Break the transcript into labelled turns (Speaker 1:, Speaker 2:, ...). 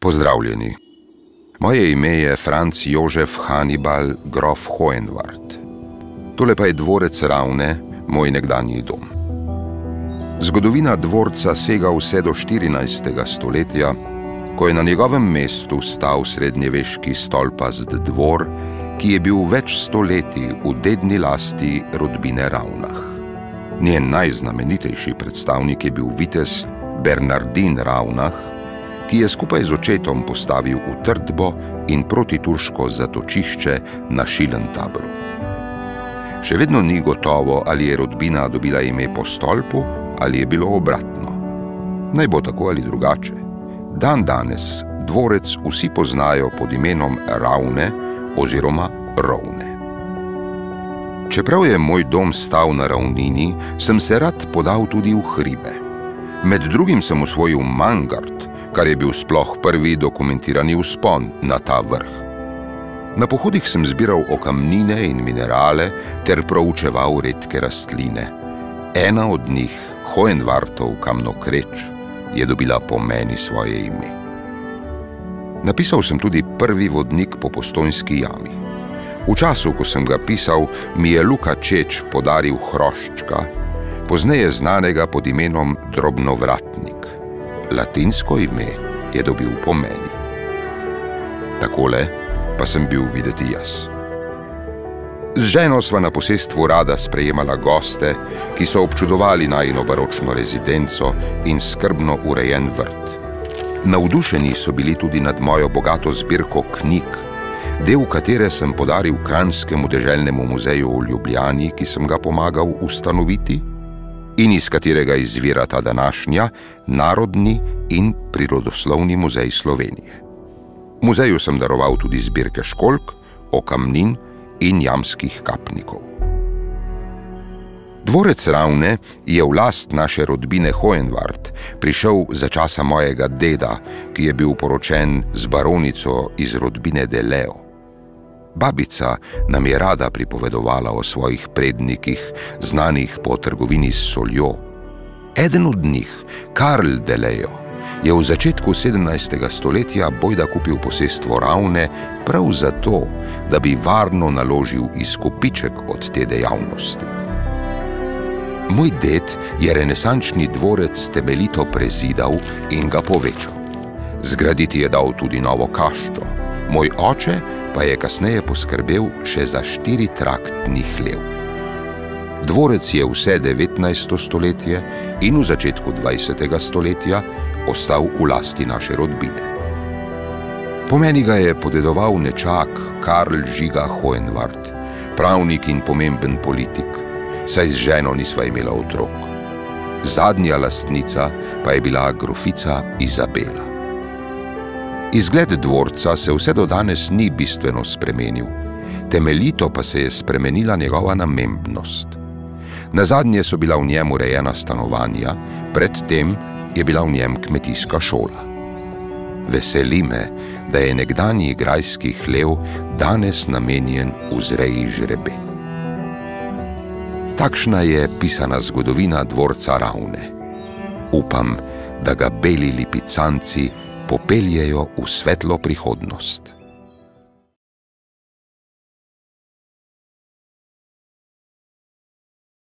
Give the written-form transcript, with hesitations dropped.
Speaker 1: Pozdravljeni. Moje ime je Franc Jožef Hannibal grof Hohenwart. Tole pa je dvorec Ravne, moj nekdanji dom. Zgodovina dvorca sega vse do 14. stoletja, ko je na njegovem mestu stal srednjeveški stolpast dvor, ki je bil več stoletij v dedni lasti rodbine Ravnah. Njen najznamenitejši predstavnik je bil vitez Bernardin Ravnah, ki je skupaj z očetom postavil utrdbo in protiturško zatočišče na Šilentabru. Še vedno ni gotovo, ali je rodbina dobila ime po stolpu ali je bilo obratno. Naj bo tako ali drugače. Danes dvorec vsi poznajo pod imenom Ravne oziroma Rovne. Čeprav je moj dom stal na ravnini, sem se rad podal tudi v hribe. Med drugim sem osvojil Mangart, kar je bil sploh prvi dokumentirani vzpon na ta vrh. Na pohodih sem zbiral okamnine in minerale ter proučeval redke rastline. Ena od njih, Hohenwartov kamnokreč, je dobila po meni svoje ime. Napisal sem tudi prvi vodnik po Postojnski jami. V času, ko sem ga pisal, mi je Luka Čeč podaril hroščka, pozneje znanega pod imenom Drobnovratnik. Latinsko ime je dobil po meni. Takole pa sem bil videti jaz. Z ženo sva na posestvu rada sprejemala goste, ki so občudovali najino baročno rezidenco in skrbno urejen vrt. Navdušeni so bili tudi nad mojo bogato zbirko knjig, del katere sem podaril Kranjskemu deželnemu muzeju v Ljubljani, ki sem ga pomagal ustanoviti, in iz katerega izvira ta današnja Narodni in prirodoslovni muzej Slovenije. Muzeju sem daroval tudi zbirke školjk, okamnin in jamskih kapnikov. Dvorec Ravne je v last naše rodbine Hohenwart prišel za časa mojega deda, ki je bil poročen z baronico iz rodbine de Leo. Babica nam je rada pripovedovala o svojih prednikih, znanih po trgovini s soljo. Eden od njih, Karl de Leo, je v začetku 17. stoletja bojda kupil posestvo Ravne prav zato, da bi varno naložil izkupiček od te dejavnosti. Moj ded je renesančni dvorec temeljito prezidal in ga povečal. Zgraditi je dal tudi novo kaščo. Moj oče pa je kasneje poskrbel še za 4-traktni hlev. Dvorec je vse 19. stoletje in v začetku 20. stoletja ostal v lasti naše rodbine. Po meni ga je podedoval nečak Karl Žiga Hohenwart, pravnik in pomemben politik, saj z ženo nisva imela otrok. Zadnja lastnica pa je bila grofica Izabela. Izgled dvorca se vse do danes ni bistveno spremenil, temeljito pa se je spremenila njegova namembnost. Nazadnje so bila v njem urejena stanovanja, predtem je bila v njem kmetijska šola. Veseli me, da je nekdanji grajski hlev danes namenjen vzreji žrebet. Takšna je pisana zgodovina dvorca Ravne. Upam, da ga beli lipicanci popeljejo v svetlo prihodnost.